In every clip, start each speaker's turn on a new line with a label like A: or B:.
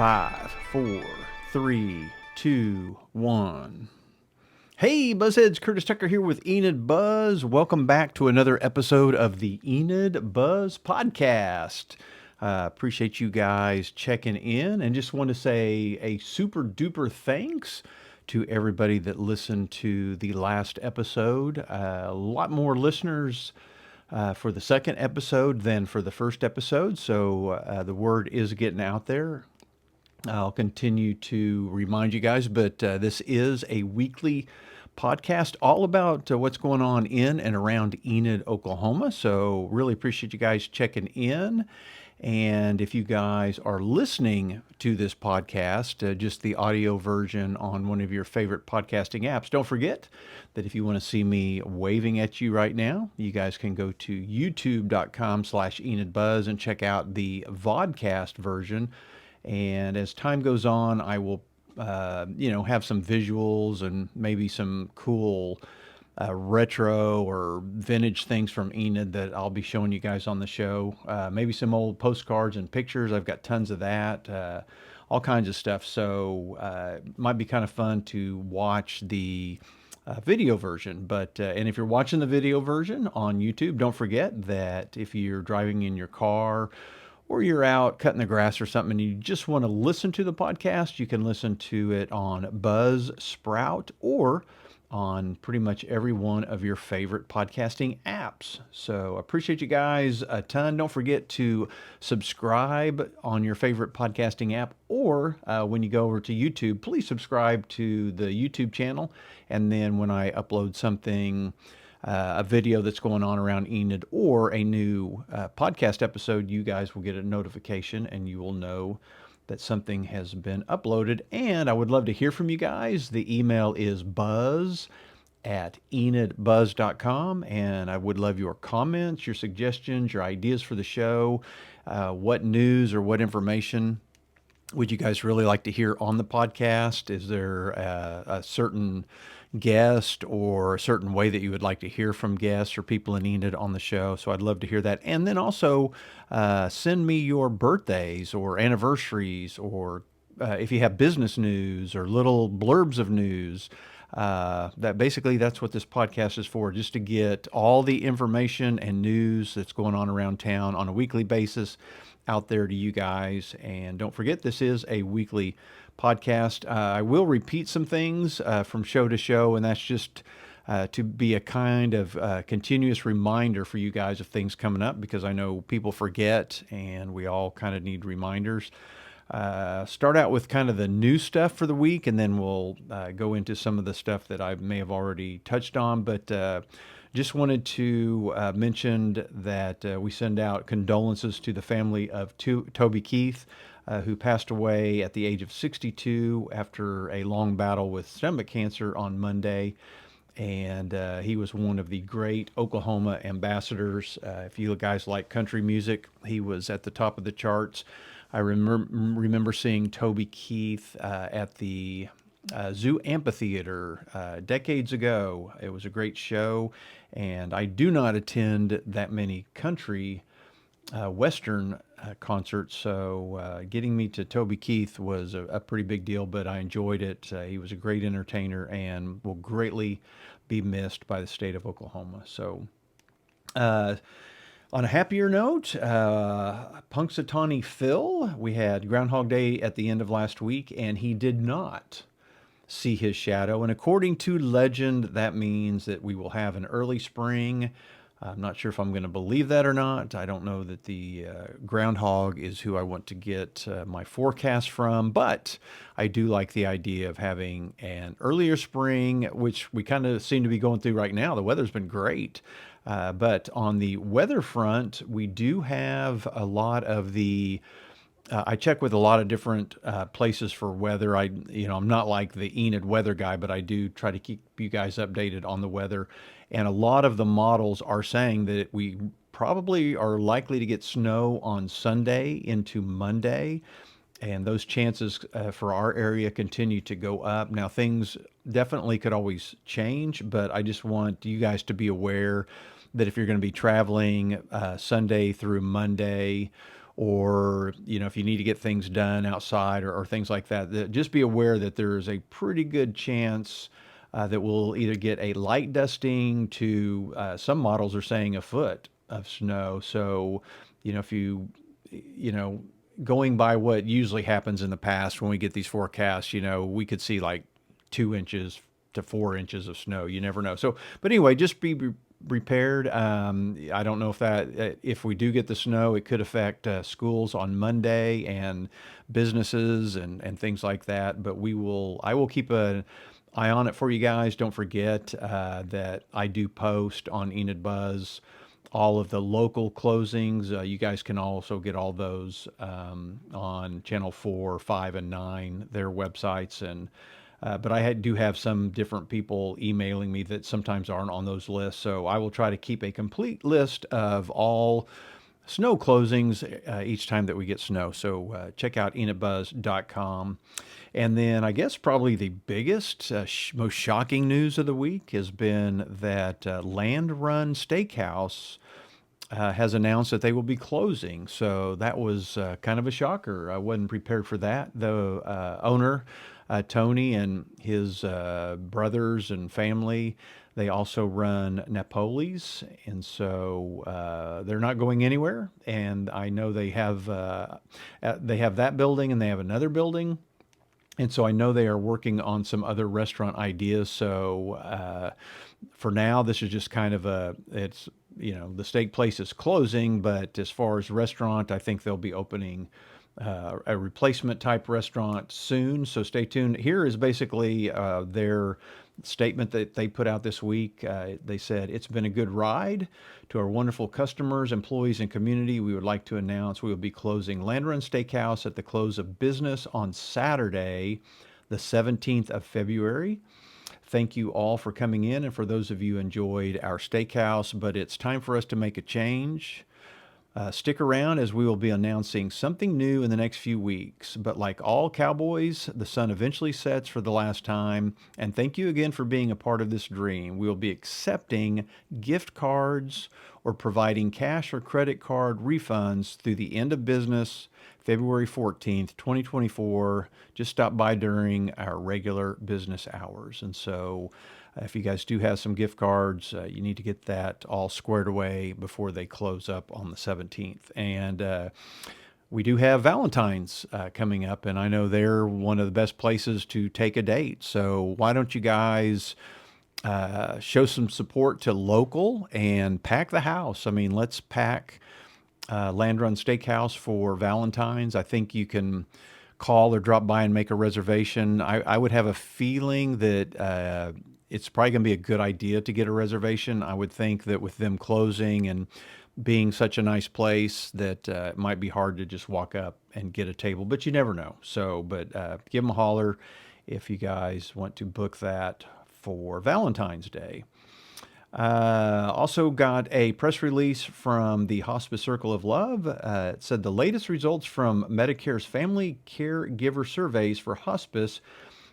A: 5, 4, 3, 2, 1. Hey, Buzzheads, Curtis Tucker here with Enid Buzz. Welcome back to another episode of the Enid Buzz podcast. Appreciate you guys checking in and just want to say a super duper thanks to everybody that listened to the last episode. A lot more listeners for the second episode than for the first episode, so the word is getting out there. I'll continue to remind you guys, but this is a weekly podcast all about what's going on in and around Enid, Oklahoma. So really appreciate you guys checking in. And if you guys are listening to this podcast, just the audio version on one of your favorite podcasting apps, don't forget that if you want to see me waving at you right now, you guys can go to youtube.com/EnidBuzz and check out the vodcast version. And as time goes on, I will, have some visuals and maybe some cool retro or vintage things from Enid that I'll be showing you guys on the show. Maybe some old postcards and pictures. I've got tons of that, all kinds of stuff. So it might be kind of fun to watch the video version. But and if you're watching the video version on YouTube, don't forget that if you're driving in your car or you're out cutting the grass or something and you just want to listen to the podcast, you can listen to it on Buzzsprout or on pretty much every one of your favorite podcasting apps. So appreciate you guys a ton. Don't forget to subscribe on your favorite podcasting app, or when you go over to YouTube, please subscribe to the YouTube channel. And then when I upload something, a video that's going on around Enid or a new podcast episode, you guys will get a notification and you will know that something has been uploaded. And I would love to hear from you guys. The email is buzz@enidbuzz.com, and I would love your comments, your suggestions, your ideas for the show. What news or what information would you guys really like to hear on the podcast? Is there a certain guest or a certain way that you would like to hear from guests or people in Enid on the show? So I'd love to hear that. And then also send me your birthdays or anniversaries, or if you have business news or little blurbs of news. That's what this podcast is for, just to get all the information and news that's going on around town on a weekly basis out there to you guys. And don't forget, this is a weekly podcast. I will repeat some things from show to show, and that's just to be a kind of continuous reminder for you guys of things coming up, because I know people forget and we all kind of need reminders. Start out with kind of the new stuff for the week, and then we'll go into some of the stuff that I may have already touched on. But just wanted to mention that we send out condolences to the family of Toby Keith, who passed away at the age of 62 after a long battle with stomach cancer on Monday. And he was one of the great Oklahoma ambassadors. If you guys like country music, he was at the top of the charts. I remember seeing Toby Keith at the Zoo Amphitheater decades ago. It was a great show, and I do not attend that many country Western concerts, so getting me to Toby Keith was a pretty big deal, but I enjoyed it. He was a great entertainer and will greatly be missed by the state of Oklahoma. So on a happier note, Punxsutawney Phil, we had Groundhog Day at the end of last week, and he did not see his shadow. And according to legend, that means that we will have an early spring. I'm not sure if I'm going to believe that or not. I don't know that the groundhog is who I want to get my forecast from, but I do like the idea of having an earlier spring, which we kind of seem to be going through right now. The weather's been great. But on the weather front, we do have a lot of the I check with a lot of different places for weather. I'm not like the Enid weather guy, but I do try to keep you guys updated on the weather. And a lot of the models are saying that we probably are likely to get snow on Sunday into Monday. And those chances for our area continue to go up. Now, things definitely could always change, but I just want you guys to be aware that if you're going to be traveling Sunday through Monday, or if you need to get things done outside or things like that, just be aware that there's a pretty good chance that we'll either get a light dusting to some models are saying a foot of snow. So, if you know, going by what usually happens in the past when we get these forecasts, we could see like 2 inches to 4 inches of snow. You never know. So, but anyway, just be prepared. I don't know if we do get the snow, it could affect schools on Monday and businesses and things like that. But I will keep an eye on it for you guys. Don't forget that I do post on Enid Buzz all of the local closings. You guys can also get all those on Channel 4, 5, and 9, their websites. But I do have some different people emailing me that sometimes aren't on those lists. So I will try to keep a complete list of all snow closings each time that we get snow. So check out enidbuzz.com. And then I guess probably the biggest, most shocking news of the week has been that Run Steakhouse has announced that they will be closing. So that was kind of a shocker. I wasn't prepared for that. The owner, Tony, and his brothers and family, they also run Napoli's, and so they're not going anywhere. And I know they have that building, and they have another building. And so I know they are working on some other restaurant ideas. So for now, this is just kind of the steak place is closing, but as far as restaurant, I think they'll be opening a replacement type restaurant soon. So stay tuned. Here is basically their statement that they put out this week. They said, "It's been a good ride. To our wonderful customers, employees, and community, we would like to announce we will be closing Run Steakhouse at the close of business on Saturday, the 17th of February. Thank you all for coming in, and for those of you who enjoyed our steakhouse, but it's time for us to make a change. Stick around as we will be announcing something new in the next few weeks. But like all cowboys, the sun eventually sets for the last time. And thank you again for being a part of this dream. We will be accepting gift cards or providing cash or credit card refunds through the end of business, February 14th, 2024. Just stop by during our regular business hours." And so if you guys do have some gift cards, you need to get that all squared away before they close up on the 17th. And we do have Valentine's coming up, and I know they're one of the best places to take a date. So why don't you guys show some support to local and pack the house? I mean, let's pack Run Steakhouse for Valentine's. I think you can call or drop by and make a reservation. I would have a feeling that it's probably going to be a good idea to get a reservation. I would think that with them closing and being such a nice place that it might be hard to just walk up and get a table, but you never know. So, but give them a holler if you guys want to book that for Valentine's Day. Also got a press release from the Hospice Circle of Love. It said the latest results from Medicare's family caregiver surveys for hospice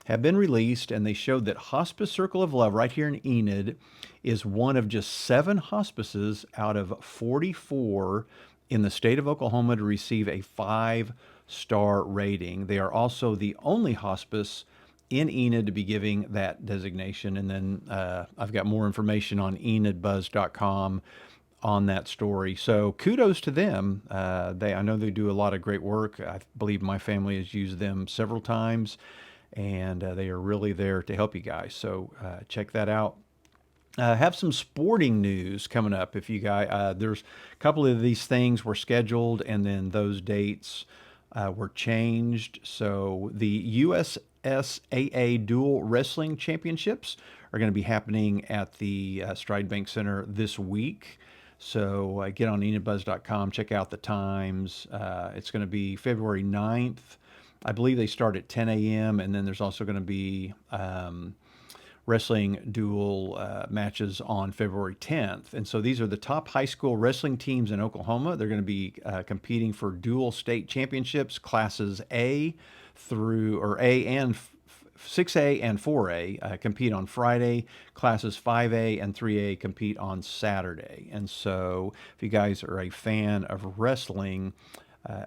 A: have been released, and they showed that Hospice Circle of Love right here in Enid is one of just 7 hospices out of 44 in the state of Oklahoma to receive a 5-star rating. They are also the only hospice in Enid to be giving that designation. And then I've got more information on enidbuzz.com on that story. So kudos to them. I know they do a lot of great work. I believe my family has used them several times, and they are really there to help you guys. So check that out. Have some sporting news coming up. If you guys, there's a couple of these things were scheduled, and then those dates were changed. So the USSAA Dual Wrestling Championships are going to be happening at the Stride Bank Center this week. So get on enidbuzz.com, check out the times. It's going to be February 9th. I believe they start at 10 a.m. And then there's also going to be wrestling dual matches on February 10th. And so these are the top high school wrestling teams in Oklahoma. They're going to be competing for dual state championships, classes A and 6A and 4A compete on Friday. Classes 5A and 3A compete on Saturday. And so if you guys are a fan of wrestling,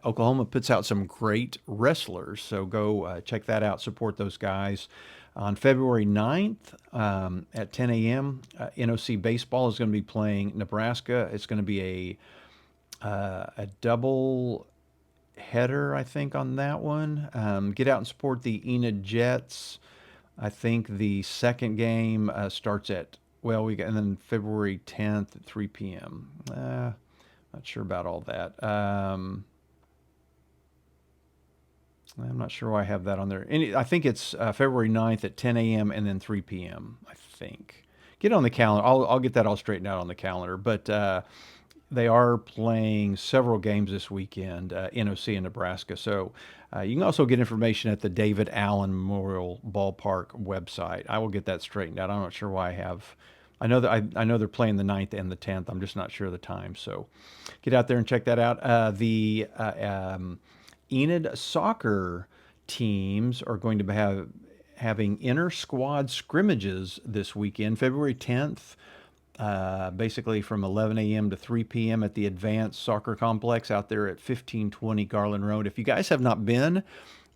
A: Oklahoma puts out some great wrestlers, so go check that out, support those guys. On February 9th at 10 a.m., NOC Baseball is going to be playing Nebraska. It's going to be a double header, I think, on that one. Get out and support the Enid Jets. I think the second game starts at, well, and then February 10th at 3 p.m. Not sure about all that. I'm not sure why I have that on there. I think it's February 9th at 10 a.m. and then 3 p.m., I think. Get on the calendar. I'll get that all straightened out on the calendar. But they are playing several games this weekend, NOC in Nebraska. So you can also get information at the David Allen Memorial Ballpark website. I will get that straightened out. I'm not sure why I have. I know that I know they're playing the 9th and the 10th. I'm just not sure of the time. So get out there and check that out. The Enid soccer teams are going to be having inter-squad scrimmages this weekend, February 10th, basically from 11 a.m. to 3 p.m. at the Advanced Soccer Complex out there at 1520 Garland Road. If you guys have not been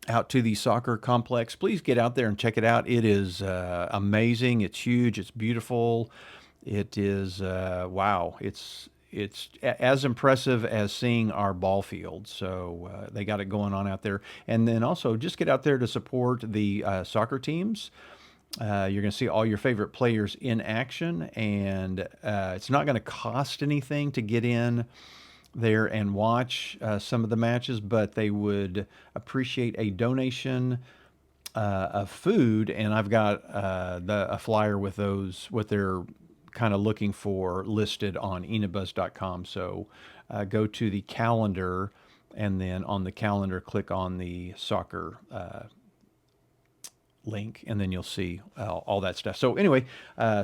A: out to the soccer complex, please get out there and check it out. It is amazing. It's huge. It's beautiful. It is, wow. It's as impressive as seeing our ball field. So they got it going on out there. And then also just get out there to support the soccer teams. You're going to see all your favorite players in action, and it's not going to cost anything to get in there and watch some of the matches, but they would appreciate a donation of food. And I've got a flyer with those, what they're kind of looking for, listed on enidbuzz.com. So go to the calendar, and then on the calendar, click on the soccer link, and then you'll see all that stuff. So anyway,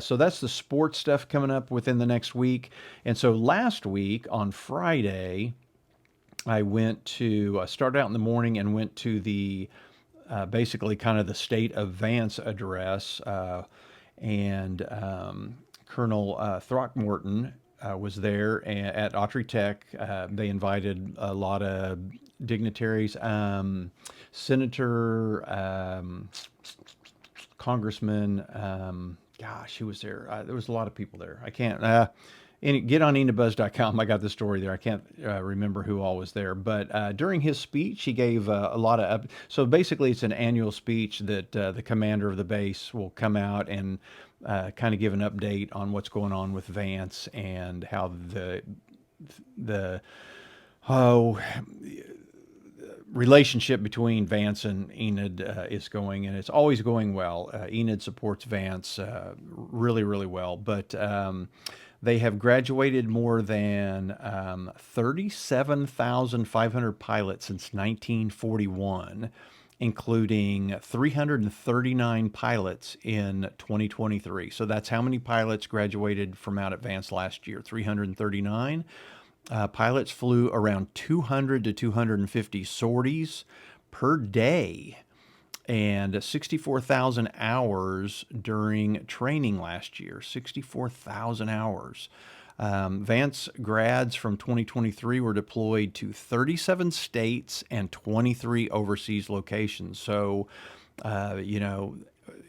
A: so that's the sports stuff coming up within the next week. And so last week on Friday, I started out in the morning and went to the basically kind of the State of Vance address, and Colonel Throckmorton was there at Autry Tech. They invited a lot of dignitaries, Senator, Congressman, gosh, who was there? There was a lot of people there. I can't, get on enidbuzz.com. I got the story there. I can't remember who all was there. But during his speech, he gave a lot of, so basically it's an annual speech that the commander of the base will come out and kind of give an update on what's going on with Vance and how the relationship between Vance and Enid is going, and it's always going well. Enid supports Vance really, really well, but they have graduated more than 37,500 pilots since 1941, including 339 pilots in 2023. So that's how many pilots graduated from out at Vance last year, 339. Pilots flew around 200 to 250 sorties per day, and 64,000 hours during training last year. 64,000 hours. Vance grads from 2023 were deployed to 37 states and 23 overseas locations. So,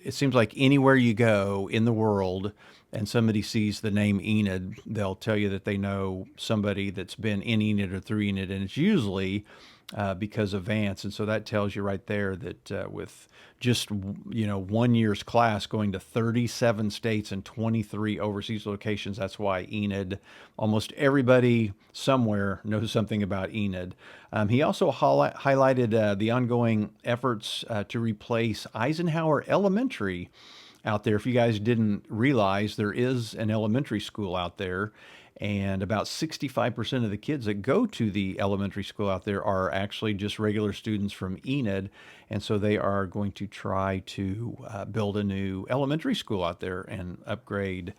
A: it seems like anywhere you go in the world and somebody sees the name Enid, they'll tell you that they know somebody that's been in Enid or through Enid, and it's usually because of Vance. And so that tells you right there that with just 1 year's class going to 37 states and 23 overseas locations, that's why Enid, almost everybody somewhere knows something about Enid. He also highlighted the ongoing efforts to replace Eisenhower Elementary out there. If you guys didn't realize, there is an elementary school out there, and about 65% of the kids that go to the elementary school out there are actually just regular students from Enid. And so they are going to try to build a new elementary school out there and upgrade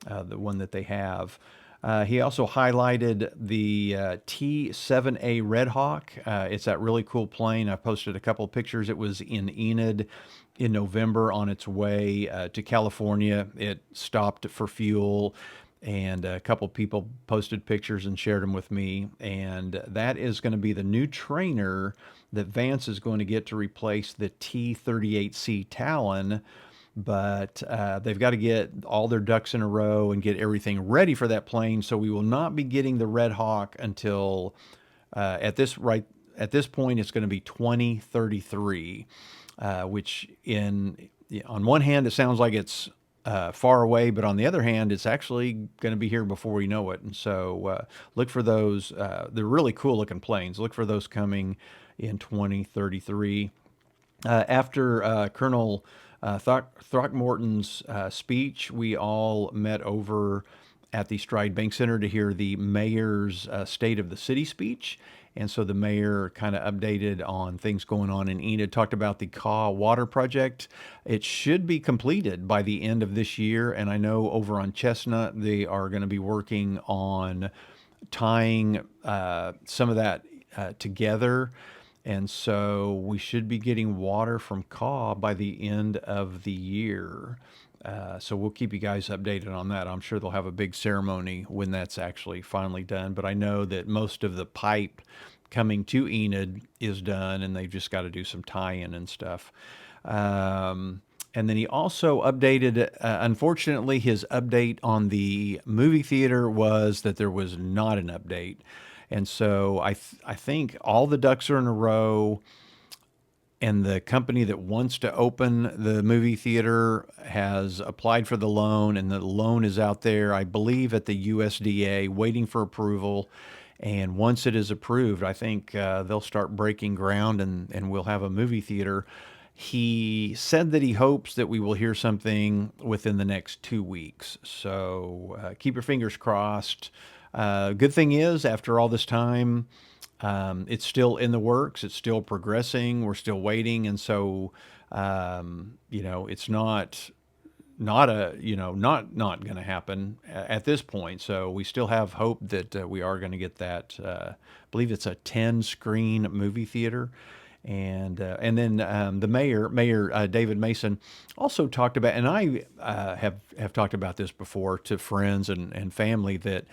A: the one that they have. He also highlighted the T-7A Red Hawk. It's that really cool plane. I posted a couple of pictures. It was in Enid in November on its way to California. It stopped for fuel. and a couple people posted pictures and shared them with me. And that is going to be the new trainer that Vance is going to get to replace the T-38C Talon. But they've got to get all their ducks in a row and get everything ready for that plane. So we will not be getting the Red Hawk until at this point it's going to be 2033, which on one hand it sounds like it's far away, but on the other hand, it's actually going to be here before we know it. And so look for those. They're really cool looking planes. Look for those coming in 2033. After Colonel Throckmorton's speech, we all met over at the Stride Bank Center to hear the mayor's State of the City speech. And so the mayor kind of updated on things going on in Enid, talked about the Caw Water Project. It should be completed by the end of this year. And I know over on Chestnut, they are going to be working on tying some of that together. And so we should be getting water from Caw by the end of the year. So we'll keep you guys updated on that. I'm sure they'll have a big ceremony when that's actually finally done. But I know that most of the pipe coming to Enid is done, and they've just got to do some tie-in and stuff. And then he also updated, unfortunately, his update on the movie theater was that there was not an update. And so I think all the ducks are in a row, and the company that wants to open the movie theater has applied for the loan, and the loan is out there, I believe, at the USDA waiting for approval. And once it is approved, I think they'll start breaking ground, and we'll have a movie theater. He said that he hopes that we will hear something within the next 2 weeks. So keep your fingers crossed. Good thing is, after all this time, it's still in the works. It's still progressing. We're still waiting, and so it's not going to happen at this point. So we still have hope that we are going to get that. I believe it's a 10-screen movie theater. And then the Mayor David Mason, also talked about, and I have talked about this before to friends and family, that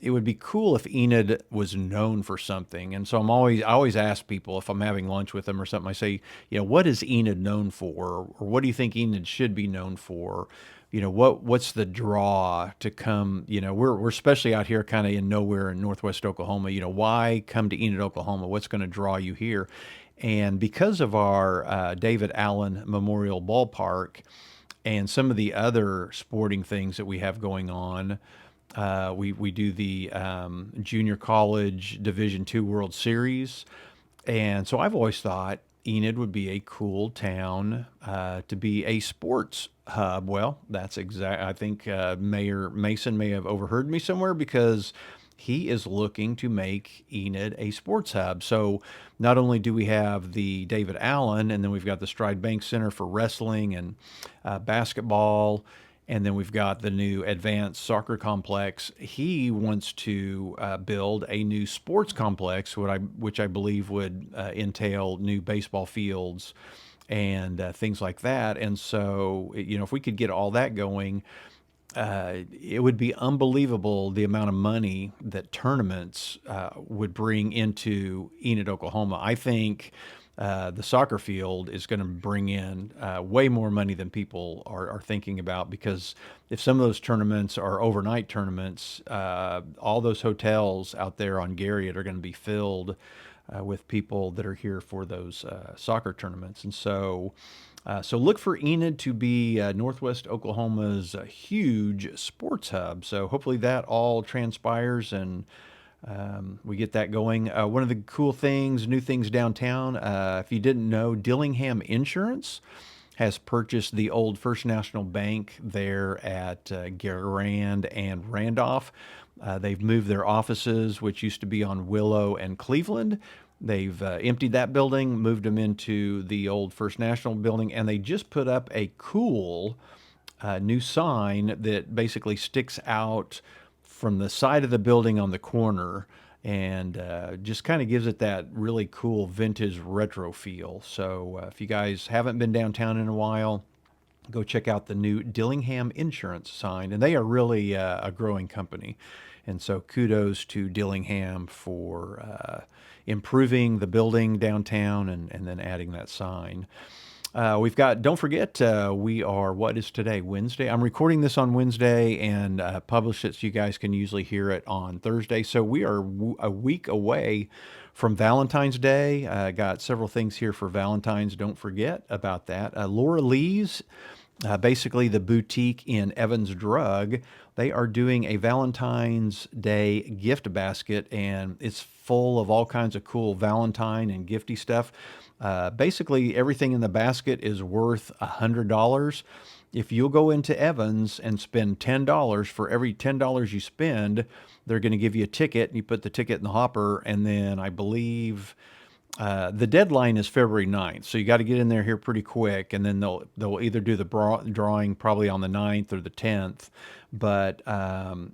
A: it would be cool if Enid was known for something. And so I always ask people if I'm having lunch with them or something, I say, what is Enid known for? Or what do you think Enid should be known for? What's the draw to come? We're especially out here kind of in nowhere in Northwest Oklahoma. Why come to Enid, Oklahoma? What's going to draw you here? And because of our David Allen Memorial Ballpark and some of the other sporting things that we have going on, we do the Junior College Division II World Series. And so I've always thought Enid would be a cool town to be a sports hub. Well, I think Mayor Mason may have overheard me somewhere, because he is looking to make Enid a sports hub. So not only do we have the David Allen, and then we've got the Stride Bank Center for wrestling and basketball, and then we've got the new advanced soccer complex. He wants to build a new sports complex, which I believe would entail new baseball fields and things like that. And so, if we could get all that going, it would be unbelievable the amount of money that tournaments would bring into Enid, Oklahoma. I think the soccer field is going to bring in way more money than people are thinking about, because if some of those tournaments are overnight tournaments, all those hotels out there on Garriott are going to be filled with people that are here for those soccer tournaments. And so look for Enid to be Northwest Oklahoma's huge sports hub. So hopefully that all transpires, and we get that going. One of the cool things, new things downtown, if you didn't know, Dillingham Insurance has purchased the old First National Bank there at Grand and Randolph. They've moved their offices, which used to be on Willow and Cleveland. They've emptied that building, moved them into the old First National building, and they just put up a cool new sign that basically sticks out from the side of the building on the corner, and just kind of gives it that really cool vintage retro feel. So if you guys haven't been downtown in a while, go check out the new Dillingham Insurance sign. And they are really a growing company. And so kudos to Dillingham for improving the building downtown and then adding that sign. We've got, don't forget, we are, what is today? Wednesday. I'm recording this on Wednesday and publish it so you guys can usually hear it on Thursday. So we are a week away from Valentine's Day. Got several things here for Valentine's. Don't forget about that. Laura Lee's, basically the boutique in Evans Drug, they are doing a Valentine's Day gift basket, and it's full of all kinds of cool Valentine and gifty stuff. Basically, everything in the basket is worth $100. If you'll go into Evans and spend $10, for every $10 you spend, they're going to give you a ticket. You put the ticket in the hopper, and then I believe the deadline is February 9th, so you got to get in there here pretty quick, and then they'll either do the drawing probably on the 9th or the 10th. But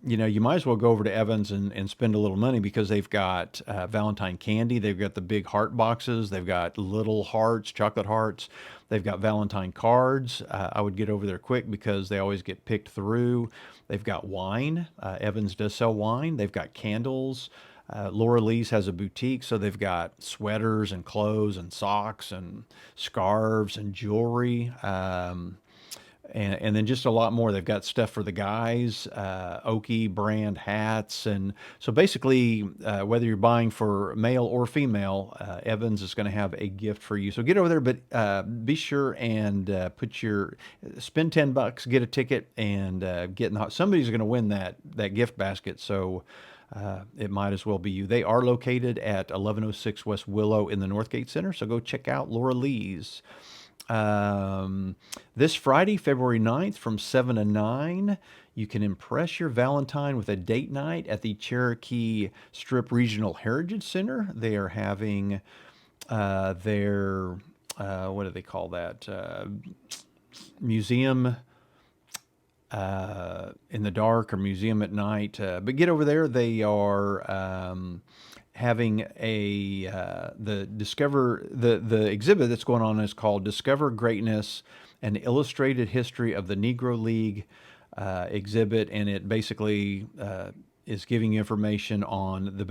A: you might as well go over to Evans and spend a little money, because they've got Valentine candy. They've got the big heart boxes. They've got little hearts, chocolate hearts. They've got Valentine cards. I would get over there quick because they always get picked through. They've got wine. Evans does sell wine. They've got candles. Laura Lee's has a boutique, so they've got sweaters and clothes and socks and scarves and jewelry, and then just a lot more. They've got stuff for the guys, Oki brand hats, and so basically, whether you're buying for male or female, Evans is going to have a gift for you. So get over there, but be sure and spend $10, get a ticket, and get in the somebody's going to win that gift basket. So. It might as well be you. They are located at 1106 West Willow in the Northgate Center, so go check out Laura Lee's. This Friday, February 9th from 7 to 9, you can impress your Valentine with a date night at the Cherokee Strip Regional Heritage Center. They are having their, what do they call that, museum in the dark, or museum at night. But get over there. They are having the exhibit that's going on is called Discover Greatness: An Illustrated History of the Negro League exhibit, and it basically is giving you information on the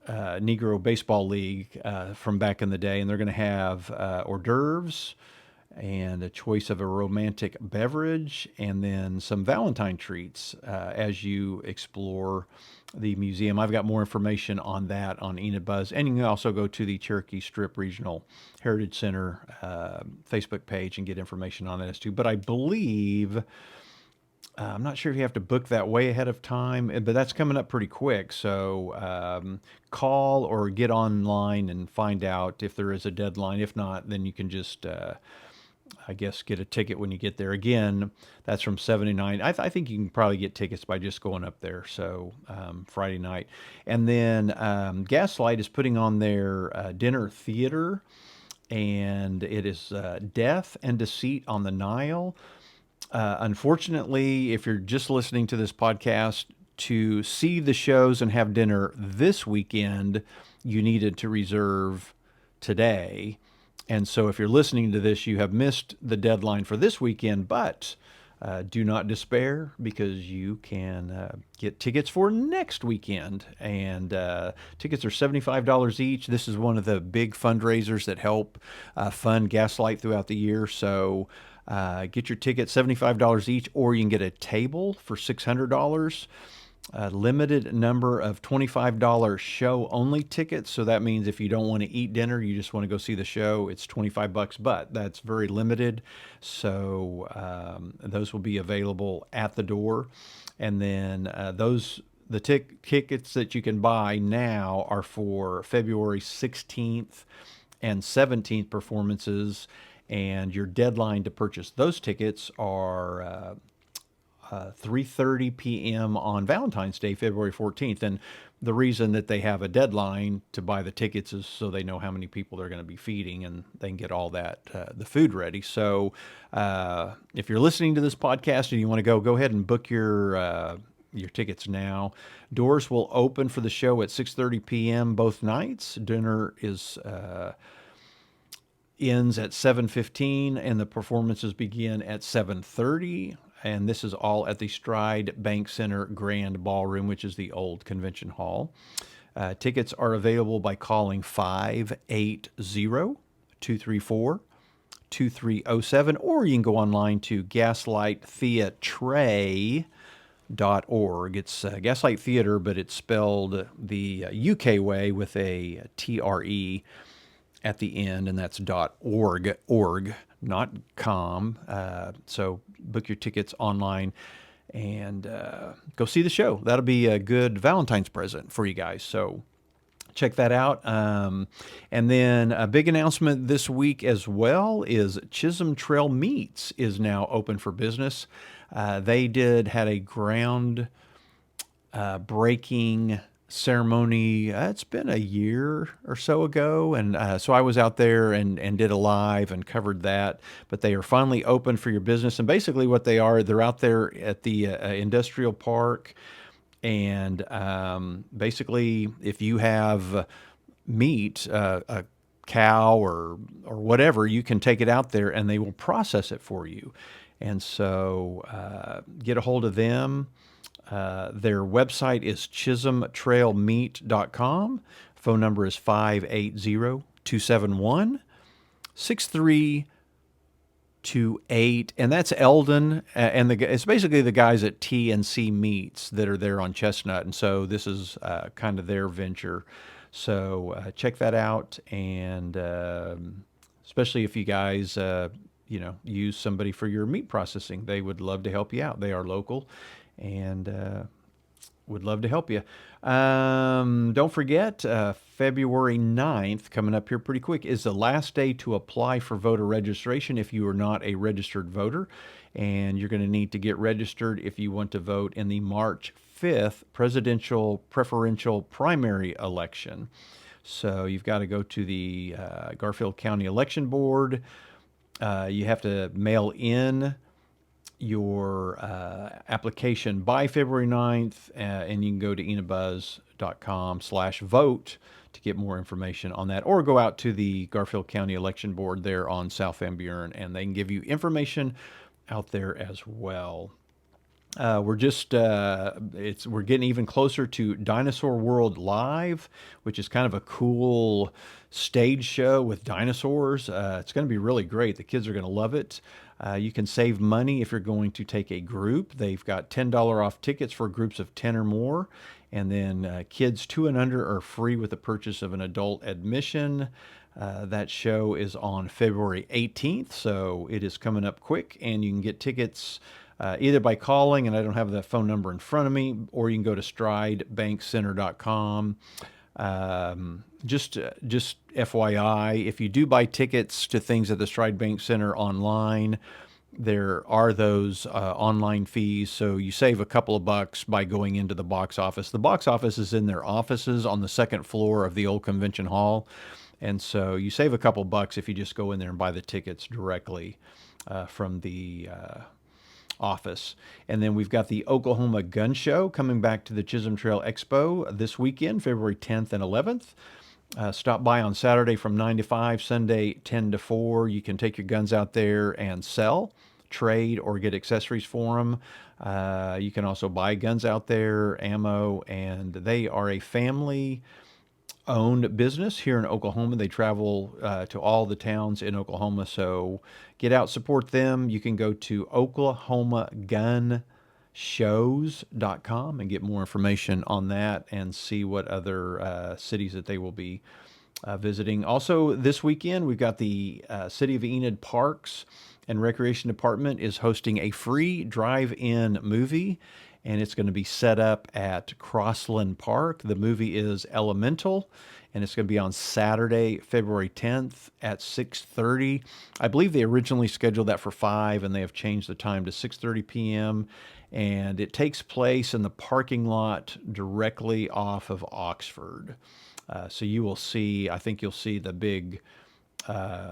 A: Negro Baseball League from back in the day. And they're going to have hors d'oeuvres and a choice of a romantic beverage, and then some Valentine treats as you explore the museum. I've got more information on that on Enid Buzz, and you can also go to the Cherokee Strip Regional Heritage Center Facebook page and get information on that as too. But I believe, I'm not sure if you have to book that way ahead of time, but that's coming up pretty quick. So call or get online and find out if there is a deadline. If not, then you can just I guess get a ticket when you get there. Again, that's from 7 to 9. I think you can probably get tickets by just going up there. So Friday night. And then Gaslight is putting on their dinner theater, and it is Death and Deceit on the Nile. Unfortunately, if you're just listening to this podcast, to see the shows and have dinner this weekend, you needed to reserve today. And so if you're listening to this, you have missed the deadline for this weekend, but do not despair, because you can get tickets for next weekend. And tickets are $75 each. This is one of the big fundraisers that help fund Gaslight throughout the year. So get your tickets, $75 each, or you can get a table for $600. A limited number of $25 show only tickets. So that means if you don't want to eat dinner, you just want to go see the show, it's $25, but that's very limited. So those will be available at the door. And then the tickets that you can buy now are for February 16th and 17th performances. And your deadline to purchase those tickets are 3:30 p.m. on Valentine's Day, February 14th. And the reason that they have a deadline to buy the tickets is so they know how many people they're going to be feeding, and they can get all that, the food ready. So if you're listening to this podcast and you want to go ahead and book your tickets now. Doors will open for the show at 6:30 p.m. both nights. Dinner is ends at 7:15, and the performances begin at 7:30. And this is all at the Stride Bank Center Grand Ballroom, which is the old convention hall. Tickets are available by calling 580-234-2307, or you can go online to gaslighttheatre.org. It's Gaslight Theater, but it's spelled the UK way with a TRE at the end, and that's .org, not .com. So book your tickets online and go see the show. That'll be a good Valentine's present for you guys. So check that out. And then a big announcement this week as well is Chisholm Trail Meats is now open for business. They had a ground breaking ceremony. It's been a year or so ago, and so I was out there and did a live and covered that. But they are finally open for your business, and basically what they are, they're out there at the industrial park, and basically if you have meat, a cow or whatever, you can take it out there and they will process it for you. And so get a hold of them. Their website is chisholmtrailmeat.com. Phone number is 580-271-6328. And that's Eldon. And it's basically the guys at T&C Meats that are there on Chestnut. And so this is kind of their venture. So check that out. And especially if you guys, use somebody for your meat processing, they would love to help you out. They are local and would love to help you. Don't forget, February 9th, coming up here pretty quick, is the last day to apply for voter registration if you are not a registered voter. And you're going to need to get registered if you want to vote in the March 5th presidential preferential primary election. So you've got to go to the Garfield County Election Board. You have to mail in your application by February 9th, and you can go to enidbuzz.com/vote to get more information on that, or go out to the Garfield County Election Board there on South Van Buren, and they can give you information out there as well. We're getting even closer to Dinosaur World Live, which is kind of a cool stage show with dinosaurs. It's going to be really great. The kids are going to love it. You can save money if you're going to take a group. They've got $10 off tickets for groups of 10 or more. And then kids 2 and under are free with the purchase of an adult admission. That show is on February 18th, so it is coming up quick. And you can get tickets either by calling, and I don't have the phone number in front of me, or you can go to stridebankcenter.com. Just FYI, if you do buy tickets to things at the Stride Bank Center online, there are those online fees, so you save a couple of bucks by going into the box office. The box office is in their offices on the second floor of the old convention hall, and so you save a couple bucks if you just go in there and buy the tickets directly from the office. And then we've got the Oklahoma Gun Show coming back to the Chisholm Trail Expo this weekend, February 10th and 11th. Stop by on Saturday from 9 to 5, Sunday 10 to 4. You can take your guns out there and sell, trade, or get accessories for them. You can also buy guns out there, ammo, and they are a family-owned business here in Oklahoma. They travel to all the towns in Oklahoma, so get out, support them. You can go to oklahomagunshows.com and get more information on that and see what other cities that they will be visiting. Also, this weekend, we've got the City of Enid Parks and Recreation Department is hosting a free drive-in movie, and it's going to be set up at Crossland Park. The movie is Elemental, and it's going to be on Saturday, February 10th at 6:30. I believe they originally scheduled that for 5, and they have changed the time to 6:30 p.m., and it takes place in the parking lot directly off of Oxford. So you will see, I think you'll see the big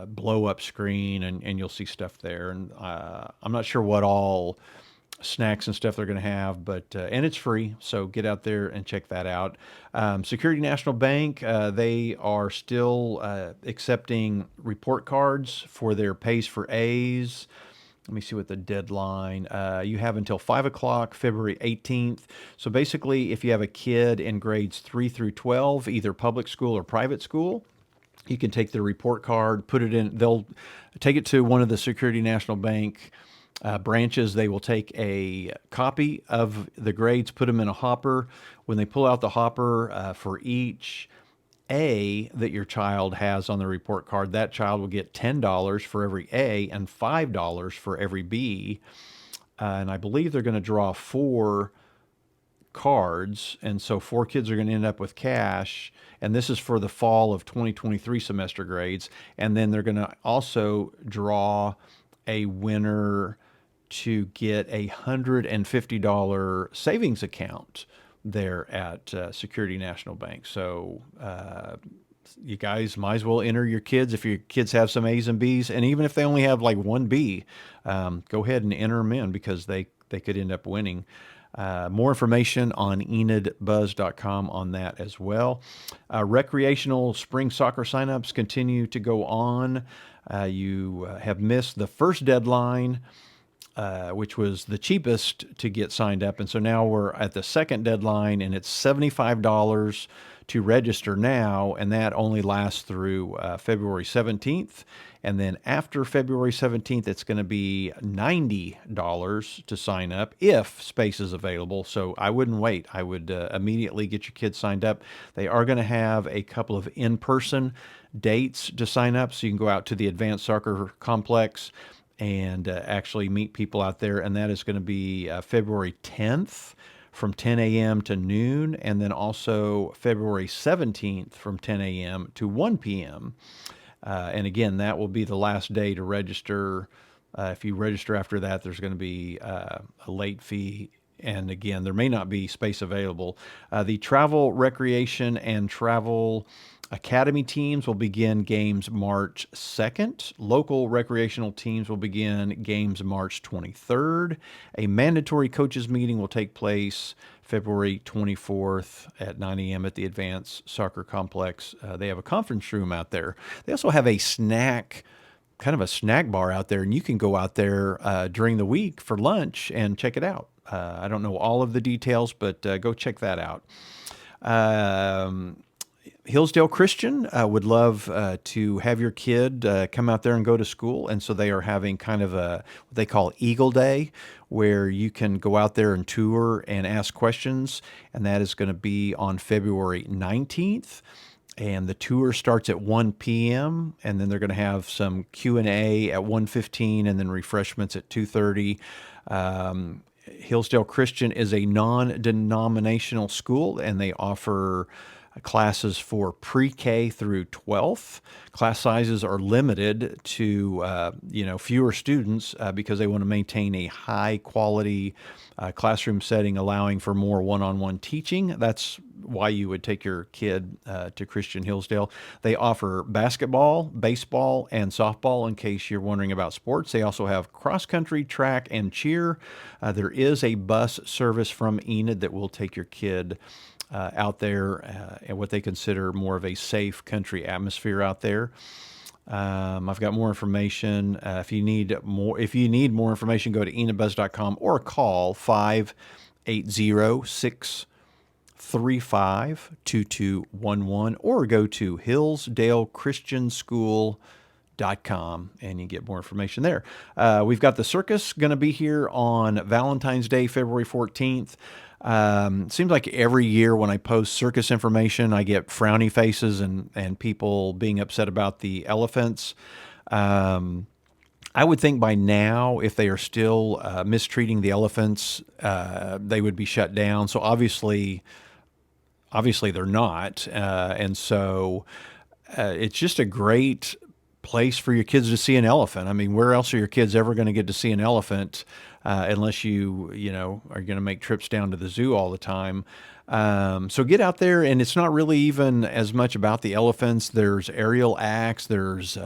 A: blow-up screen, and you'll see stuff there. And I'm not sure what all snacks and stuff they're going to have, but and it's free, so get out there and check that out. Security National Bank, they are still accepting report cards for their Pays for A's. Let me see what the deadline. You have until 5 o'clock, February 18th. So basically, if you have a kid in grades 3 through 12, either public school or private school, you can take their report card, put it in. They'll take it to one of the Security National Bank branches. They will take a copy of the grades, put them in a hopper. When they pull out the hopper for each A that your child has on the report card, that child will get $10 for every A and $5 for every B. And I believe they're going to draw 4 cards, and so 4 kids are going to end up with cash, and this is for the fall of 2023 semester grades. And then they're going to also draw a winner to get a $150 savings account there at Security National Bank. So you guys might as well enter your kids if your kids have some A's and B's, and even if they only have like one B, go ahead and enter them in, because they could end up winning. More information on enidbuzz.com on that as well. Recreational spring soccer signups continue to go on. You have missed the first deadline, which was the cheapest to get signed up. And so now we're at the second deadline, and it's $75 to register now, and that only lasts through February 17th. And then after February 17th, it's going to be $90 to sign up if space is available. So I wouldn't wait. I would immediately get your kids signed up. They are going to have a couple of in-person dates to sign up, so you can go out to the Advanced Soccer Complex and actually meet people out there. And that is going to be February 10th from 10 a.m. to noon, and then also February 17th from 10 a.m. to 1 p.m. And again, that will be the last day to register. If you register after that, there's going to be a late fee. And again, there may not be space available. The Travel, Recreation, and Travel Academy teams will begin games March 2nd. Local recreational teams will begin games March 23rd. A mandatory coaches meeting will take place February 24th at 9 a.m. at the Advanced Soccer Complex. They have a conference room out there. They also have a kind of a snack bar out there, and you can go out there during the week for lunch and check it out. I don't know all of the details, but go check that out. Hillsdale Christian would love to have your kid come out there and go to school. And so they are having kind of what they call Eagle Day, where you can go out there and tour and ask questions. And that is going to be on February 19th. And the tour starts at 1 p.m. And then they're going to have some Q&A at 1:15 and then refreshments at 2:30. Hillsdale Christian is a non-denominational school, and they offer classes for pre-K through 12th. Class sizes are limited to fewer students because they want to maintain a high quality classroom setting, allowing for more one-on-one teaching. That's why you would take your kid to Christian Hillsdale. They offer basketball, baseball, and softball, in case you're wondering about sports. They also have cross-country, track, and cheer. There is a bus service from Enid that will take your kid out there and what they consider more of a safe country atmosphere out there. I've got more information. If you need more information, go to enidbuzz.com or call 580-635-2211 or go to hillsdalechristianschool.com and you get more information there. We've got the Circus going to be here on Valentine's Day, February 14th. Seems like every year when I post circus information, I get frowny faces and people being upset about the elephants. I would think by now, if they are still mistreating the elephants, they would be shut down. So obviously they're not. And so it's just a great place for your kids to see an elephant. I mean, where else are your kids ever going to get to see an elephant unless you know, are going to make trips down to the zoo all the time? So get out there, and it's not really even as much about the elephants. There's aerial acts. There's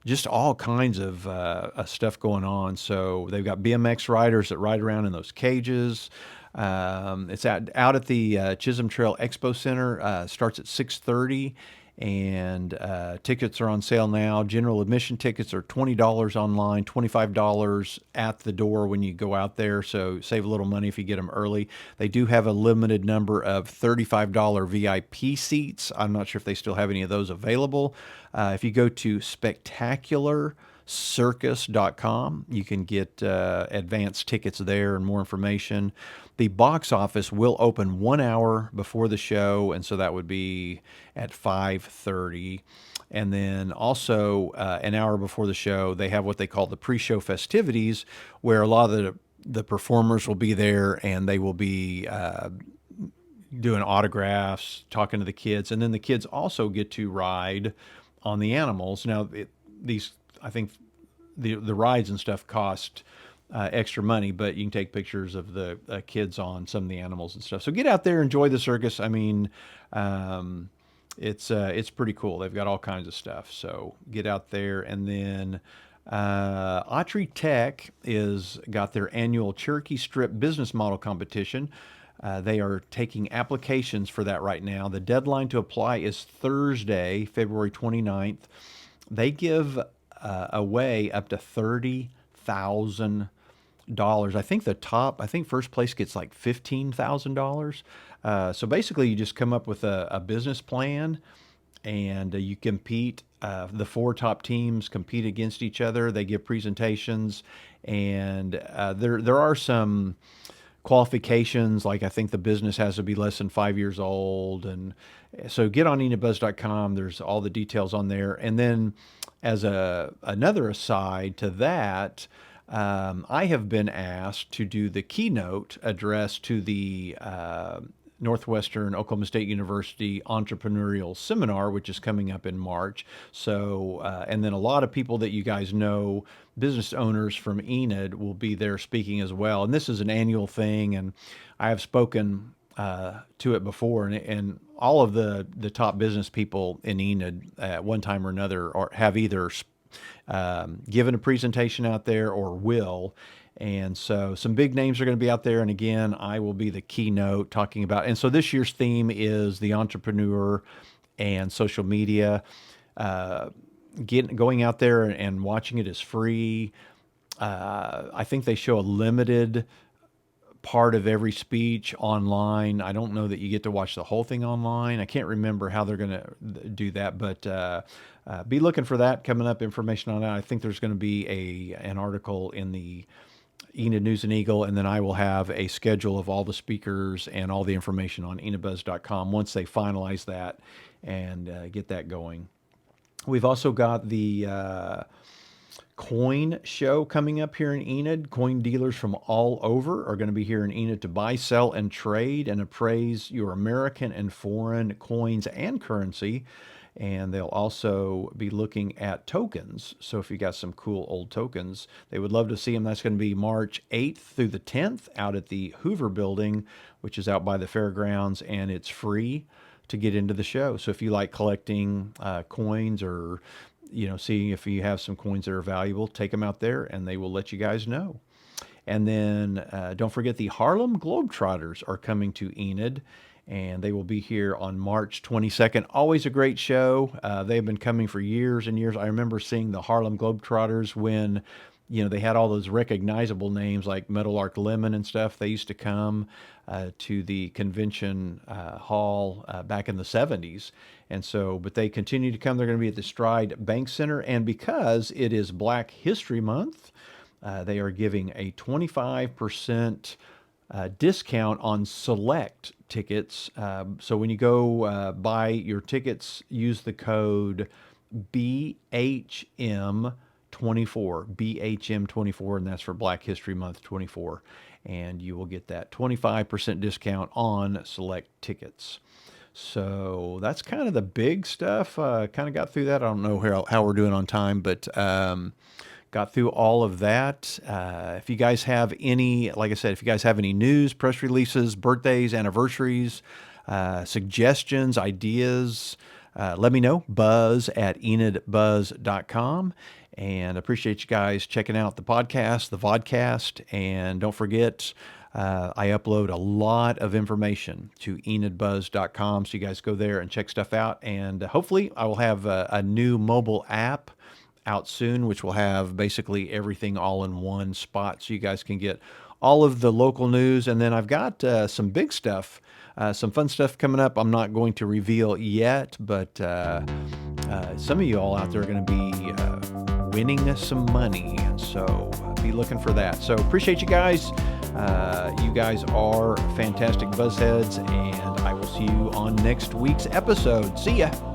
A: just all kinds of stuff going on. So they've got BMX riders that ride around in those cages. It's out at the Chisholm Trail Expo Center. Starts at 6:30, and tickets are on sale now. General admission tickets are $20 online, $25 at the door when you go out there. So save a little money if you get them early. They do have a limited number of $35 VIP seats. I'm not sure if they still have any of those available. If you go to spectacularcircus.com, you can get advanced tickets there and more information. The box office will open 1 hour before the show, and so that would be at 5:30. And then also an hour before the show, they have what they call the pre-show festivities, where a lot of the performers will be there, and they will be doing autographs, talking to the kids, and then the kids also get to ride on the animals. Now, I think the rides and stuff cost extra money, but you can take pictures of the kids on some of the animals and stuff. So get out there, enjoy the circus. I mean, it's pretty cool. They've got all kinds of stuff. So get out there, and then Autry Tech is got their annual Cherokee Strip business model competition. They are taking applications for that right now. The deadline to apply is Thursday, February 29th. They give away up to $30,000. I think first place gets like $15,000. So basically, you just come up with a business plan, and you compete. The four top teams compete against each other. They give presentations, and there are some qualifications, like I think the business has to be less than 5 years old. And so get on enidbuzz.com. There's all the details on there. And then as another aside to that, I have been asked to do the keynote address to the Northwestern Oklahoma State University Entrepreneurial Seminar, which is coming up in March. So, and then a lot of people that you guys know, business owners from Enid, will be there speaking as well. And this is an annual thing, and I have spoken to it before, and all of the top business people in Enid at one time or another have either given a presentation out there or will. And so some big names are going to be out there. And again, I will be the keynote talking about. And so this year's theme is the entrepreneur and social media. Going out there and watching it is free. I think they show a limited part of every speech online. I don't know that you get to watch the whole thing online. I can't remember how they're going to do that, but be looking for that coming up, information on that. I think there's going to be an article in the Enid News and Eagle, and then I will have a schedule of all the speakers and all the information on enidbuzz.com once they finalize that and get that going. We've also got the coin show coming up here in Enid. Coin dealers from all over are going to be here in Enid to buy, sell, and trade and appraise your American and foreign coins and currency. And they'll also be looking at tokens. So if you got some cool old tokens, they would love to see them. That's going to be March 8th through the 10th out at the Hoover Building, which is out by the fairgrounds, and it's free to get into the show. So if you like collecting coins, or seeing if you have some coins that are valuable, take them out there and they will let you guys know. And then don't forget, the Harlem Globetrotters are coming to Enid, and they will be here on March 22nd. Always a great show. They've been coming for years and years. I remember seeing the Harlem Globetrotters when they had all those recognizable names like Meadowlark Lemon and stuff. They used to come to the convention hall back in the 70s. And so, but they continue to come. They're going to be at the Stride Bank Center. And because it is Black History Month, they are giving a 25% discount on select tickets. So when you go buy your tickets, use the code BHM24, BHM24, and that's for Black History Month 24. And you will get that 25% discount on select tickets. So that's kind of the big stuff. Kind of got through that. I don't know how we're doing on time, but got through all of that. If you guys have any, like I said, if you guys have any news, press releases, birthdays, anniversaries, suggestions, ideas, let me know. buzz@enidbuzz.com. And appreciate you guys checking out the podcast, the vodcast. And don't forget, I upload a lot of information to enidbuzz.com. So you guys go there and check stuff out. And hopefully I will have a new mobile app out soon, which will have basically everything all in one spot. So you guys can get all of the local news. And then I've got some big stuff, some fun stuff coming up. I'm not going to reveal yet, but some of you all out there are going to be winning some money. So be looking for that. So appreciate you guys. You guys are fantastic buzzheads, and I will see you on next week's episode. See ya.